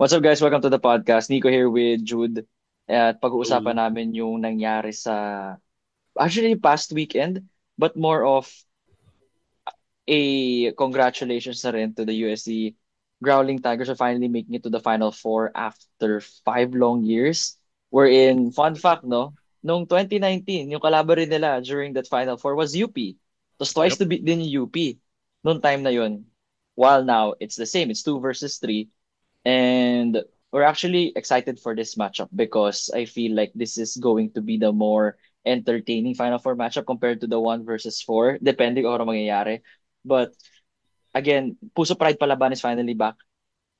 What's up guys? Welcome to the podcast. Nico here with Jude. At pag-uusapan So, namin yung nangyari sa actually past weekend, but more of a congratulations na rin to the USC Growling Tigers for finally making it to the Final Four after 5 long years. Wherein, fun fact, no? Noong 2019, yung kalaban rin nila during that Final Four was UP. Tapos twice yep. to beat din yung UP noong time na yun. While now, it's the same. It's 2 versus 3. And we're actually excited for this matchup because I feel like this is going to be the more entertaining Final Four matchup compared to the 1 versus 4, depending on ano mangyayari. But again, Puso Pride Palaban is finally back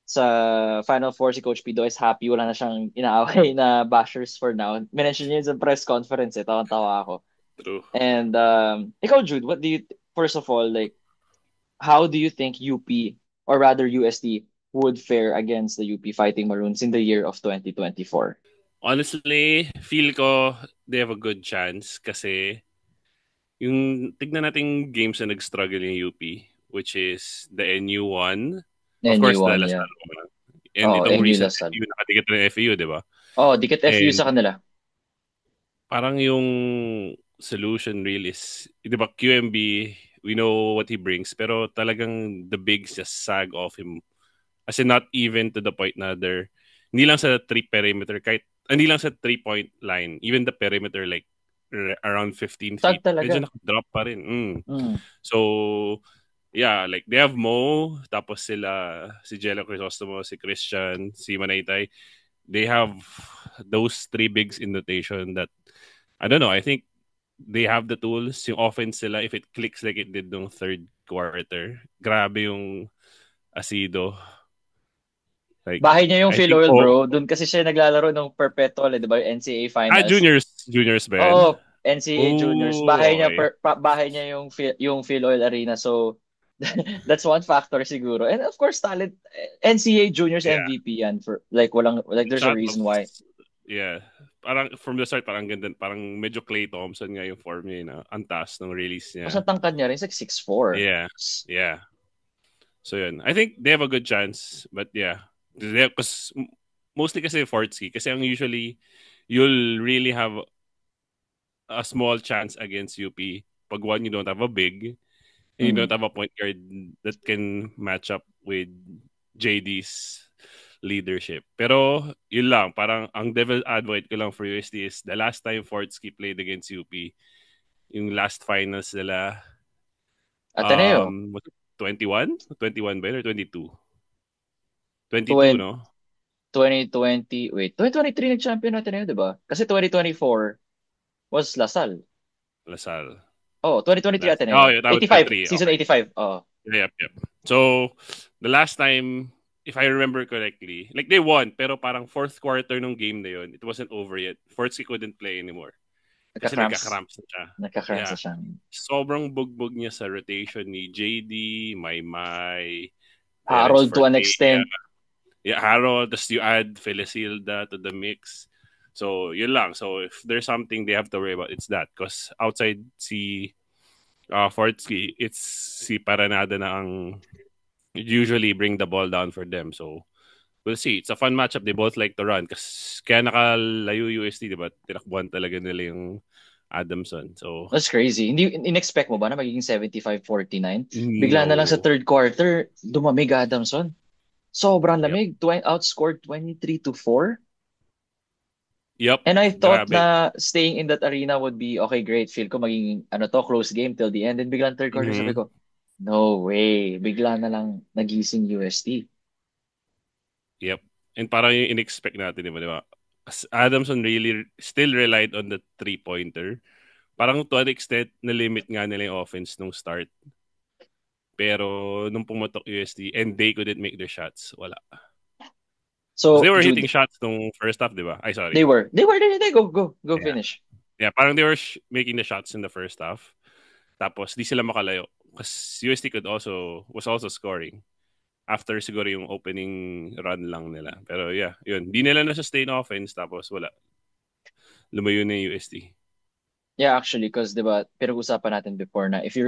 sa Final Four. Si Coach Pido is happy. Wala na siyang inaaway na bashers for now. Mention niya yun sa press conference eh. Tawan-tawa ako. True. And ikaw, Jude, first of all, like, how do you think UP or rather UST would fare against the UP Fighting Maroons in the year of 2024? Honestly, feel ko they have a good chance kasi yung tignan nating games na nag-struggle yung UP, which is the NU1, of course the NU1, yeah. Lasal one, and Oh, itong NU recent Lasal. FU, nakatikat na FU, di ba? Oh, dikit FU And sa kanila. parang yung solution real is, di ba, QMB, we know what he brings, pero talagang the bigs just sag off him. As in, not even to the point na hindi lang sa three perimeter, kahit, hindi lang sa 3-point line, even the perimeter, like, around 15 Tag feet, medyo talaga. nakadrop pa rin. Mm. So, yeah, like, they have Mo, tapos sila, si Jello Crisostomo, si Christian, si Manaytay, they have those three bigs in rotation that, I don't know, I think they have the tools. Yung offense sila, if it clicks like it did nung third quarter, grabe yung Asido. Like, Bahay niya yung I Phil think, Oil, oh, bro. Doon kasi siya naglalaro ng Perpetual, eh, di ba? Yung NCAA Finals. juniors ba yan? Oo, NCAA Juniors. Oh, okay. Bahay niya yung Phil Oil Arena. So, that's one factor siguro. And of course, talent. NCAA Juniors Yeah. MVP yan. For, like, walang, like, there's a Shot of, reason why. yeah. Parang from the start, parang ganda, parang medyo Klay Thompson nga yung form niya, na ang taas ng release Mas niya. natangkad niya rin. It's like 6'4". Yeah, yeah. So yun. I think they have a good chance, but yeah. Because mostly kasi Fortsky, kasi ang usually, you'll really have a small chance against UP pag one, you don't have a big, and you don't Mm. have a point guard that can match up with JD's leadership. Pero yun lang, parang ang devil advocate ko lang for USD is the last time Fortsky played against UP, yung last finals nila, Ateneo. was it 21? 21 ba yun or 22? 22, 20, no? 2020. Wait, 2023 nag-champion Ateneo, di ba? Kasi 2024 was Lasal. Lasal. Oh, 2023 Oh, Ateneo. yeah, that was 85. 23. Season Okay. 85. Oh. Yep, yep. So, the last time, if I remember correctly, like they won, pero parang fourth quarter nung game na yun, it wasn't over yet. Fortsy couldn't play anymore. Kasi Nagka-cramps. nagka-cramps na siya. Nagka-cramps Yeah. na siya. Sobrang bugbog niya sa rotation ni JD, Maymay, Terence Harold to an Fortea. extent. Yeah, Harold, tapos you add Felicilda to the mix. So, yun lang. So, if there's something they have to worry about, it's that. Because outside si Fortsky, it's si Paranada na ang usually bring the ball down for them. So, we'll see. It's a fun matchup. They both like to run. Kaya nakalayo UST, di ba? Tinakbuhan talaga nila yung Adamson. So, That's crazy. Hindi in-expect mo ba na magiging 75-49? Bigla na lang sa no. third quarter, dumamig Adamson. Sobrang Yep. lamig. Outscored 23-4. Yep. And I thought Grabe. na staying in that arena would be, okay, great. Feel ko magiging, close game till the end. And biglang third quarter, sabi Mhm. ko, no way. Bigla na lang nagising UST. Yep. And parang yung in-expect natin, di ba? Adamson really still relied on the three-pointer. Parang to an extent, na-limit nga nila yung offense nung start. Pero nung pumatok USD and they couldn't make their shots, wala. Because they So, were hitting Jude, shots nung first half, di ba? Ay, they sorry. were. They go Yeah. finish. Yeah, parang they were making the shots in the first half. Tapos, di sila makalayo. Because USD was also scoring after siguro yung opening run lang nila. Pero yeah, yun. Di nila na-sustain offense, tapos wala. Lumayo na yung USD. Yeah, actually, because diba, pinag-usapan natin before na if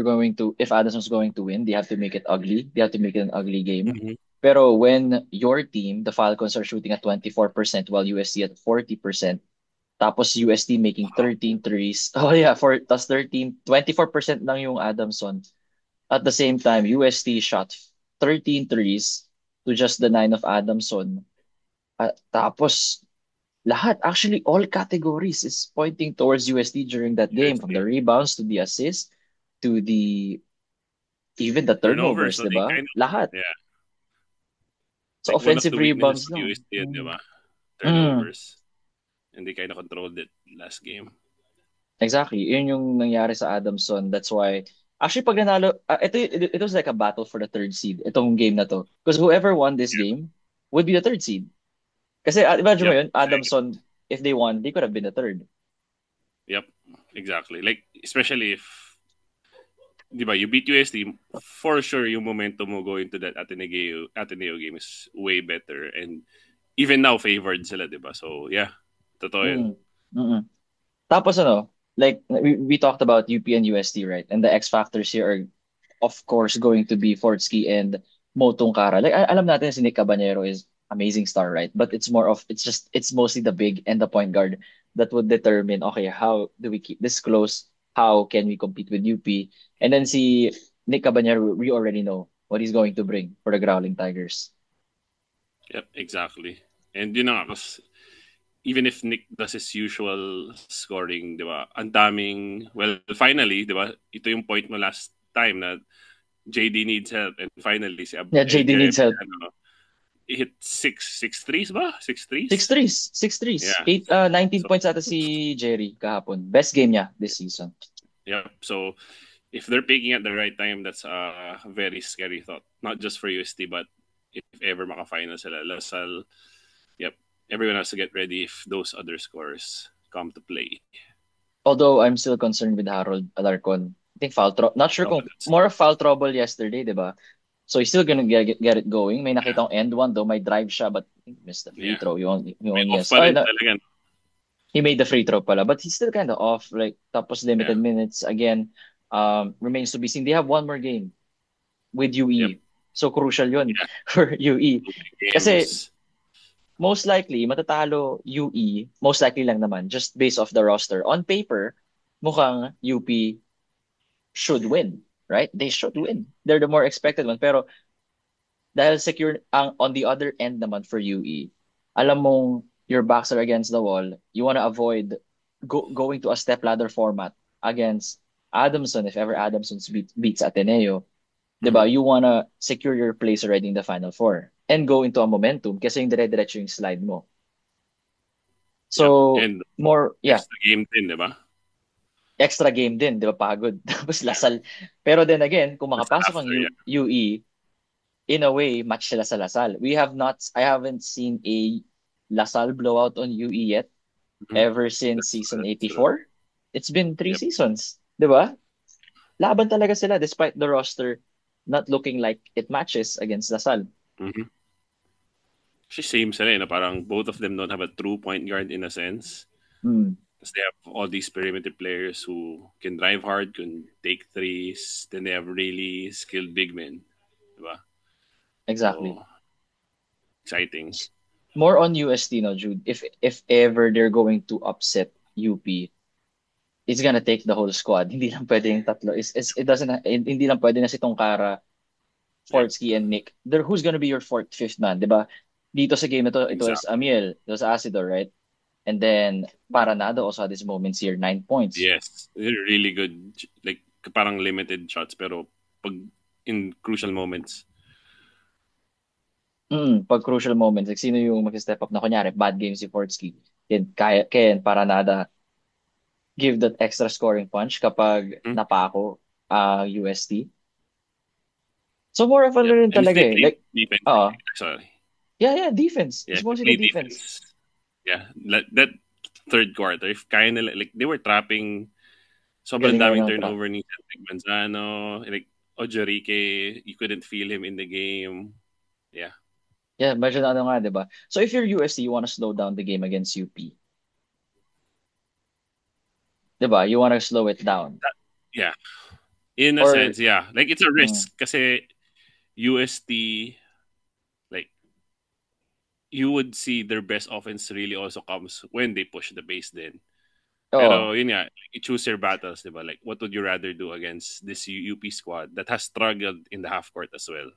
Adamson's going to win, they have to make it ugly. They have to make it an ugly game. Mhm. Pero when your team, the Falcons, are shooting at 24% while UST at 40%, tapos UST making Wow. 13 threes. Oh yeah, tas 24% lang yung Adamson. At the same time, UST shot 13 threes to just the 9 of Adamson. Tapos lahat, actually all categories is pointing towards UST during that game, from the USD. rebounds to the assists to the even the Turnovers, turnovers, no? 'di They ba? kind of, Lahat. yeah. So Like one of offensive the weaknesses rebounds of lang. USD, di Mm. ba? Mm. Turnovers. And they kind of controlled it last game. Exactly. Yun yung nangyari sa Adamson. That's why actually pag nanalo, it was like a battle for the third seed itong game na to. Because whoever won this Yep. game would be the third seed. Kasi imagine mo Yep. yun, Adamson, if they won, they could have been the third. Yep. Exactly. Like, especially if, di ba, you beat USD, for sure yung momentum mo going to that Ateneo game is way better. And even now, favored sila, di ba? So, yeah. Totoo yun. Mm. Mm-mm. Tapos like we talked about UP and UST, right? And the X factors here are of course going to be Fortsky and Mo Tungkara. Like alam natin si Nick Cabanero is amazing star, right? But it's mostly the big and the point guard that would determine, okay, how do we keep this close? How can we compete with UP? And then si Nick Cabanero, we already know what he's going to bring for the Growling Tigers. Yep, exactly. And yun na nga, 'cause even if Nick does his usual scoring, di ba? Ang daming, well, finally, di ba? Ito yung point mo last time na JD needs help and finally Yeah, JD Jeremy needs help. hit six threes ba? Six Six threes? threes, six threes. Yeah. 19 So, points ata si Jerry kahapon. Best game niya this season. yeah. So, if they're picking at the right time, that's a very scary thought. Not just for UST, but if ever maka-final sila, Lasal, yep. Everyone has to get ready if those other scores come to play. Although I'm still concerned with Harold Alarcon. I think foul trouble. Not sure Oh, kung that's more of foul trouble yesterday, di ba? So he's still gonna get it going. May yeah, nakita end one though, may drive siya, but I think he missed the free yeah. throw. He May only off has, pa oh, rin no, talaga. he made the free throw pala, but he's still kind of off. Like, tapos Yeah. limited minutes. Again, remains to be seen. They have one more game with Yep. UE. So crucial yun Yeah. for UE. Two big Kasi games. most likely, matatalo UE, most likely lang naman, just based off the roster. On paper, mukhang UP should win, right? They should win. They're the more expected one. Pero dahil secure on the other end naman for UE, alam mong your backs are against the wall. You want to avoid going to a step ladder format against Adamson if ever Adamson beats Ateneo. Mm-hmm. 'Di ba? You want to secure your place already in the Final Four and go into a momentum kasi yung dire-diretso yung slide mo. Yep. So, And more, yeah, extra game din, di ba? extra game din, 'di ba? Pagod. Tapos Lasal. Pero then again, kung That's makapasok ang after, yeah. UE, in a way, match sila sa Lasal. I haven't seen a Lasal blowout on UE yet Mm-hmm. ever since That's true. season That's true. 84. It's been three Yep. seasons, 'di ba? Laban talaga sila despite the roster not looking like it matches against Lasal. Mm-hmm. Actually, same sila, na parang both of them don't have a true point guard in a sense. Hmm, Because they have all these perimeter players who can drive hard, can take threes. Then they have really skilled big men. Diba? exactly. So, exciting. More on UST no, Jude. If ever they're going to upset UP, it's gonna take the whole squad. Hindi lang pwede yung tatlo. It doesn't hindi lang pwede na si Tongkara, Yep, Fortsky, and Nick. Who's gonna be your fourth, fifth man, di ba? Dito sa game na to, it was exactly. Amiel, it was Asidor, right? And then Paranado also had his moments here, 9 points. Yes. They're really good. Like, parang limited shots, pero pag in crucial moments. Pag crucial moments, like sino yung mag-step up na kunyari, bad game si Fortsky. Ken Paranada give that extra scoring punch kapag Hmm? napako UST. So more of ano Yep. rin And if talaga they eh. play Like, defense, uh, sorry. yeah, defense. Yeah, It's if they mostly the play defense. defense, yeah, that third quarter, if kaya nila, like, they were trapping, sobrang Galing na daming ng trap. turnover ni Cedric Manzano, like, Ojerique, you couldn't feel him in the game. Yeah. Yeah, medyo na ano nga, di ba? So if you're USC, you want to slow down the game against UP. Di ba? You want to slow it down. Yeah. In a Or, sense, yeah. Like, it's a mm, risk kasi UST, you would see their best offense really also comes when they push the base din. Oh, Pero yun nga, you choose your battles, di ba? Like, what would you rather do against this UP squad that has struggled in the half court as well,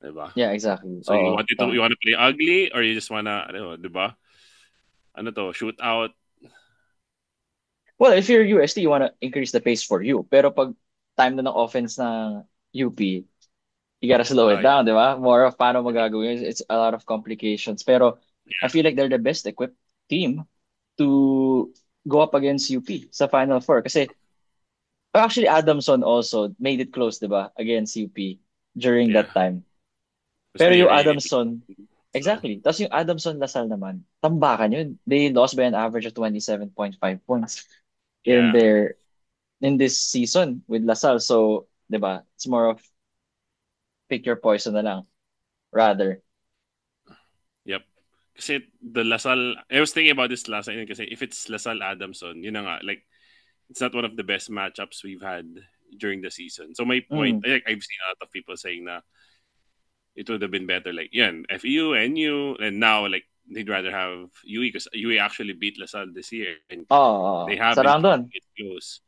di ba? yeah, exactly. So Oh, you want to play ugly or you just wanna, ano, di ba? Ano to, shoot out. well, if you're UST, you want to increase the pace for you. Pero pag time na ng offense ng UP, you gotta slow it Yeah, down, di ba? More of paano magagawin. It's a lot of complications. Pero I feel like they're the best equipped team to go up against UP sa Final Four. Kasi actually Adamson also made it close, di ba? Against UP during yeah. that time. Because Pero they yung really Adamson, so exactly. Tapos yung Adamson Lasal naman, tambakan yun. They lost by an average of 27.5 points in yeah. their in this season with Lasal. So, 'di ba? It's more of pick your poison na lang rather. Yep. Kasi the Lasal, I was thinking about this last night kasi if it's Lasal Adamson, yun na nga, like, it's not one of the best matchups we've had during the season. So my point, Mm. I've seen a lot of people saying na it would have been better like, yan, FEU, NU, and now, like, they'd rather have UE because UE actually beat Lasal this year and they have Sa been round keeping 1. it close.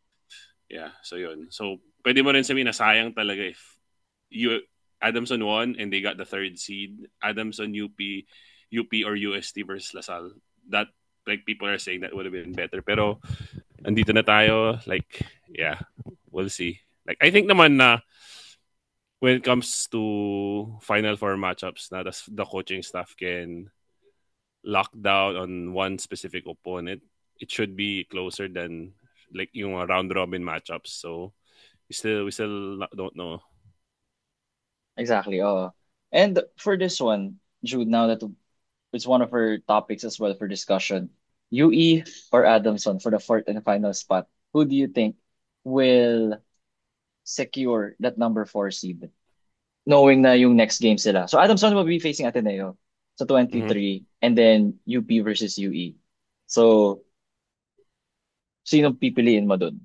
Yeah, so yun. So, pwede mo rin sabihin na sayang talaga if you Adamson won and they got the third seed. Adamson, UP or UST versus Lasal. That, like, people are saying that would have been better. Pero andito na tayo, like, yeah, we'll see. Like, I think naman na when it comes to Final Four matchups, na the coaching staff can lock down on one specific opponent, it should be closer than like yung round robin matchups. So we still don't know. Exactly. And for this one, Jude, now that it's one of our topics as well for discussion, UE or Adamson for the fourth and final spot, who do you think will secure that number 4 seed? Knowing na yung next game sila. So Adamson will be facing Ateneo sa Mm-hmm. 23 and then UP versus UE. So, sino pipiliin mo dun?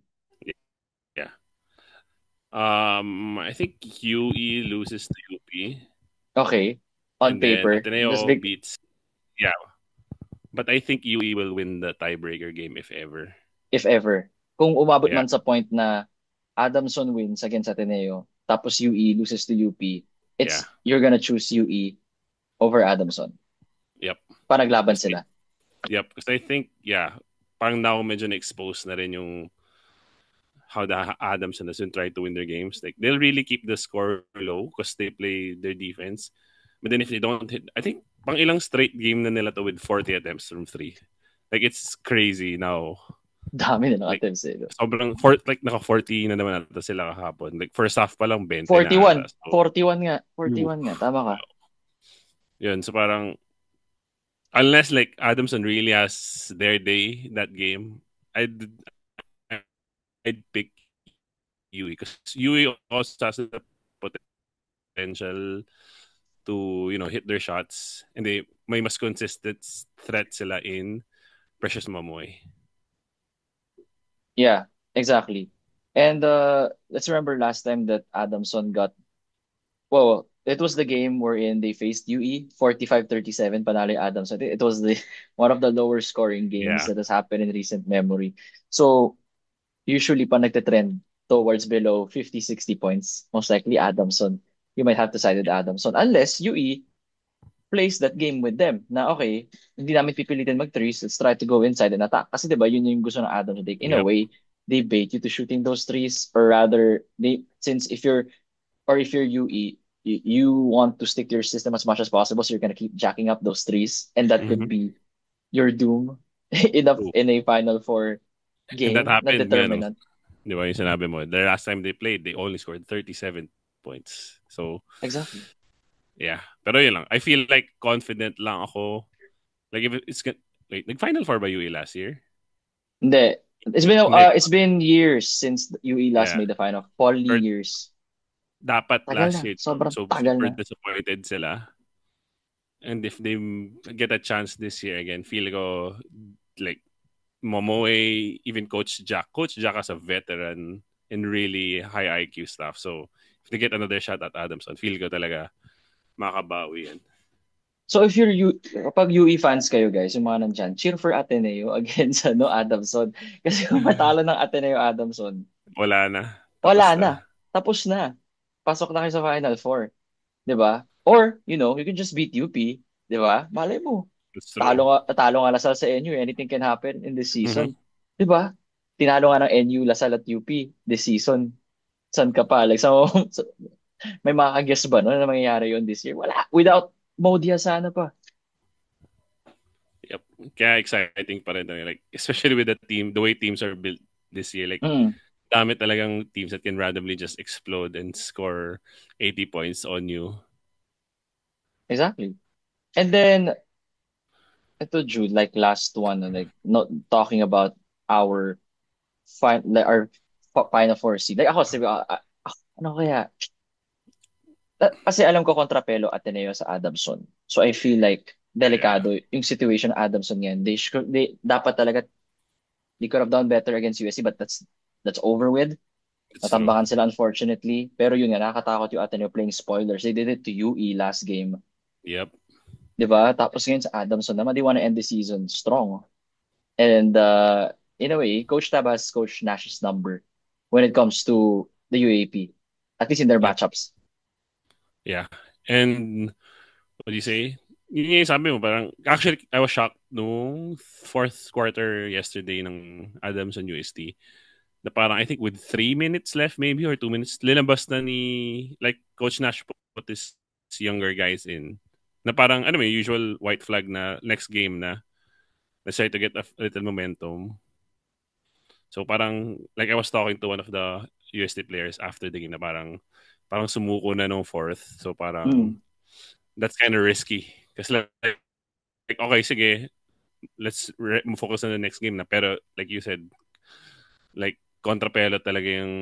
Yeah. I think UE loses to UP, Okay, on and then paper, just Ateneo big beats. Yeah, but I think UE will win the tiebreaker game if ever. if ever. Kung umabot Yeah, man sa point na Adamson wins against Ateneo, tapos UE loses to UP, yeah, you're gonna choose UE over Adamson. yep. Panaglaban Because sila. because I think yeah, parang now medyo na-expose na rin yung how the Adams and the Sun try to win their games. Like they'll really keep the score low because they play their defense. But then if they don't hit, I think pang ilang straight game na nila to with 40 attempts from three. Like it's crazy now. Dami na Like attempts eh. like naka 40 na naman ata sila kahapon. Like first half pa lang 20 na 41. ata. So 41 nga. ooh, 41 nga. Tama ka. yun. So parang unless like Adamson really has their day that game, I'd I'd pick UE because UE also has the potential to hit their shots and they may mas consistent threat sila in Precious Mamoy. Yeah, exactly. And let's remember last time that Adamson got, well, it was the game wherein they faced UE 45-37 panalo yung Adamson. It was the one of the lower scoring games Yeah. that has happened in recent memory. So usually pa nagte-trend towards below 50, 60 points, most likely Adamson. You might have to side with Adamson unless UE plays that game with them na okay, hindi namin pipilitin mag-threes, let's try to go inside and attack. Kasi 'di ba yun yung gusto ng Adamson. Like, in a Yep. way, they bait you to shooting those threes or rather since if you're UE, you want to stick to your system as much as possible, so you're gonna keep jacking up those threes, and that could Mm-hmm. be your doom True. in a Final Four And that game na happened nga, no? determinant. Di ba yung sinabi mo? The last time they played, they only scored 37 points. So, Exactly. yeah. Pero yun lang. I feel like confident lang ako. Like, if it's... Wait, nag-Final Four ba UE last year? Hindi. Hindi. It's been years since UE last Yeah. made the final. Poly Or years. dapat Tagal last na. year. Sobrang So, tagal super na. disappointed sila. And if they get a chance this year again, feel ko, like, Momoe, even Coach Jack. Coach Jack as a veteran in really high IQ stuff. So, if they get another shot at Adamson, feel ko talaga makabawi yan. So if kapag UE fans kayo guys, yung mga nandyan, cheer for Ateneo against Adamson. Kasi kung matalo ng Ateneo Adamson, Wala na. Tapos wala na. na. Tapos na. Pasok na kayo sa Final Four. 'Di ba? Or, you can just beat UP. 'Di ba? Malay mo. That's true. Talo nga Lasal sa NU. Anything can happen in this Mhm. season. 'Di ba? Tinalo nga ng NU, Lasal at UP this season. San ka pa? Like, may makakaguess ba no, na mangyayari yun this year? Wala. Without Modia sana pa. Yep. Kaya exciting pa rin. Like, especially with the team, the way teams are built this year. Like, Mm, dami talagang teams that can randomly just explode and score 80 points on you. exactly. And then, ito Jude, like last one, like not talking about our our Final Four seed. Like ako, sabi, ano kaya? Kasi alam ko kontrapelo Ateneo sa Adamson. So I feel like Yeah. delikado yung situation ng Adamson ngayon. Dapat talaga they could have done better against USC, but that's over with. It's true. Natambakan sila unfortunately. Pero yun nga, nakakatakot yung Ateneo playing spoilers. They did it to UE last game. Yep. 'Di ba? Tapos ngayon sa Adamson naman, they want to end the season strong. And in a way, Coach Tab has Coach Nash's number when it comes to the UAP, at least in their Yep. matchups. Yeah. And what do you say? Yun yung sabi mo, parang, actually, I was shocked nung fourth quarter yesterday ng Adams and UST. Na parang, I think with 3 minutes left maybe or 2 minutes, linabas na ni, like, Coach Nash put his younger guys in. Na parang, ano may usual white flag na next game na let's try to get a little momentum. So parang, like I was talking to one of the UST players after the game na parang sumuko na nung fourth. So parang, Mm. that's kind of risky. Kasi like, okay, sige, let's focus on the next game na. Pero like you said, like kontrapelo talaga yung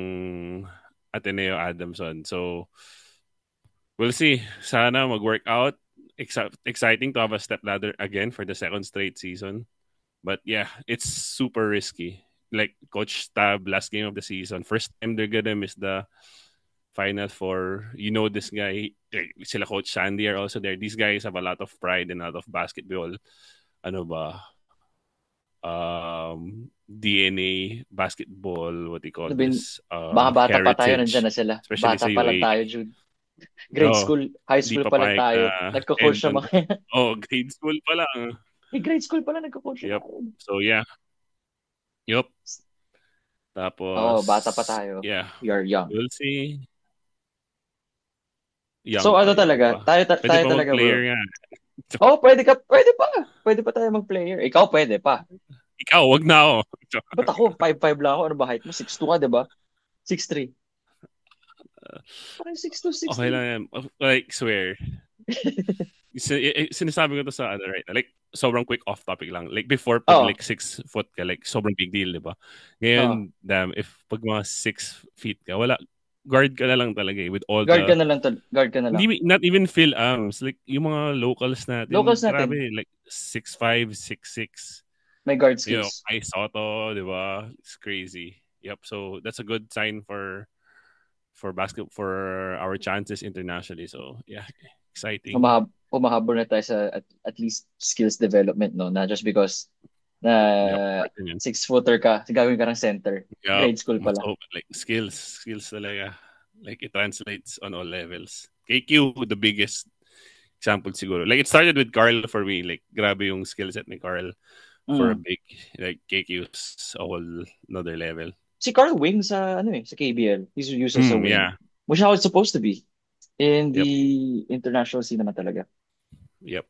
Ateneo Adamson. So we'll see. Sana mag-work out. Exciting to have a step ladder again for the second straight season. But yeah, it's super risky. Like Coach Tab last game of the season, first time they're gonna miss the final four. You know this guy, sila Coach Sandy are also there. These guys have a lot of pride and a lot of basketball. Ano ba? DNA basketball, what do you call Sabihin, this? baka bata pa tayo, Heritage, nandyan na sila. especially Bata sa pa lang tayo, UAP. Jude. Grade Oh, school, high di school pa pa lang payag tayo. na Nagko-coach end na on, mga. grade school pa lang. Grade school pa lang nagko-coach na Yep. tayo. So yeah. Yup. Oo, bata pa Tapos, tayo. yeah, We are young. we'll see. So Young pa, ano young talaga, pa. Pwede tayo pa talaga mag-player bro. nga. So, Oh, pwede pa. Pwede pa tayo mag-player. Ikaw pwede pa. ikaw, wag na ako. So, Ba't ako? 5'5" lang ako. Ano ba height mo? 6'2" ka, di ba? 6'3". Parang 6'2", okay 6'3". lang yan. Like, swear. Sinasabi ko to sa right? Like, sobrang quick off topic lang. Like, before, pag Oo. like 6 foot ka, like, sobrang big deal, di ba? Oo. Ngayon, damn, if pag mga 6 feet ka, wala, guard ka na lang talaga with all Guard ka the, na lang. Guard ka na lang. hindi, not even Phil Arms. Like, yung mga locals natin, Locals natin, grabe, like, 6'5", 6'6". may guard You know, skills. Kai Soto, di ba? It's crazy. Yep. So that's a good sign for basket for our chances internationally. So yeah, exciting. Humahabol na tayo sa at least skills development, no? Not just because Yep. na Part din yun. 6-footer ka, gagawin ka ng center. Yep. Grade school Mas pala. like skills talaga. Like it translates on all levels. KQ, the biggest example siguro. Like it started with Carl for me. Like grabe yung skill set ni Carl for a Mm. big like KQ's a whole another level. Si Carl Wing sa KBL. He's used as a wing. Yeah. Which is how it's supposed to be. In Yep. the international scene naman talaga. Yep.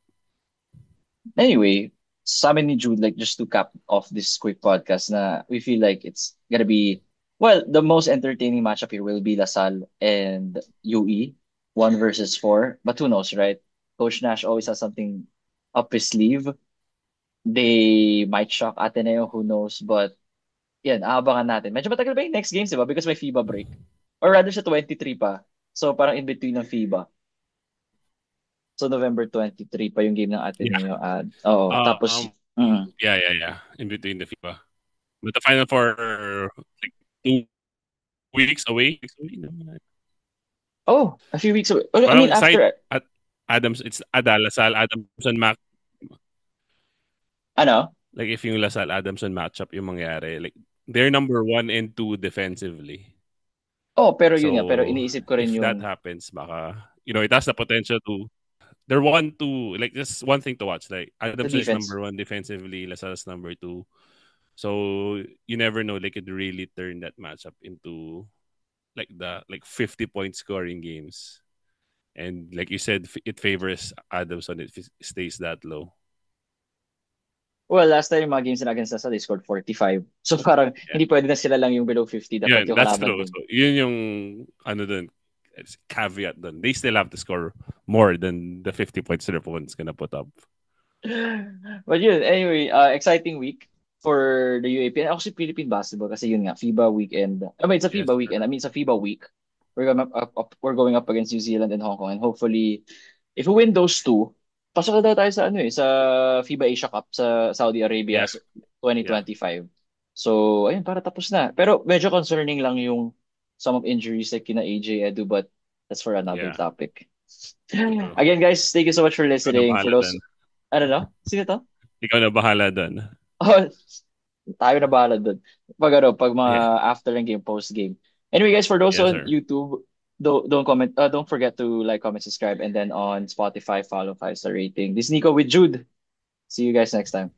Anyway, sa amin ni Jude, like just to cap off this quick podcast na we feel like it's gonna be, well, the most entertaining matchup here will be LaSalle and UE, 1 versus 4. But who knows, right? Coach Nash always has something up his sleeve. They might shock Ateneo, who knows? But yan, aabangan natin. Medyo matagal ba yung next games, di ba? Because may FIBA break. Or rather sa 23 pa. So parang in between ng FIBA. So November 23 pa yung game ng Yeah. Ateneo. Oo. Tapos, Um, yeah. In between the FIBA. But the final four like 2 weeks away. oh, a few weeks away. Well, I Parang mean, side after, at Adams, it's Ada, Lasal, Adamson, Ano? like if yung Lasal, Adamson matchup yung mangyari, like they're number one and two defensively. Oh, pero yun nga, pero So iniisip ko rin if that yung happens, baka, it has the potential to, they're one, two, like just one thing to watch. Like the Adamson is defense. number one defensively, Lasal's number two. So you never know, they could really turn that matchup into like the like 50-point scoring games. And like you said, it favors Adamson if it stays that low. Well, last time yung mga games na against us, they scored 45. So parang Yeah. hindi pwede na sila lang yung below 50. Dapat Yun, yung that's kalaban true. din. So, yun yung ano dun, caveat dun. They still have to score more than the 50 points their opponent's gonna put up. But yun, anyway, exciting week for the UAP and actually Philippine basketball kasi yun nga, FIBA weekend. I mean, it's a Yes, FIBA weekend. sir. I mean, it's a FIBA week. We're going up against New Zealand and Hong Kong, and hopefully, if we win those two, pasok na daw tayo sa ano sa FIBA Asia Cup sa Saudi Arabia Yeah, as yeah, 2025. So, ayun, para tapos na. Pero medyo concerning lang yung some of injuries like kina AJ Edu, but that's for another yeah. topic. True. Again, guys, thank you so much for Ikaw na listening. For bahala those, dun. I don't know, sino to? Ikaw na bahala dun. Oh, tayo na bahala dun. Pag mga Yeah. after ng game, post game. Anyway, guys, for those Yes, on sir. YouTube, don't forget to like, comment, subscribe, and then on Spotify, follow 5-star rating. This is Nico with Jude. See you guys next time.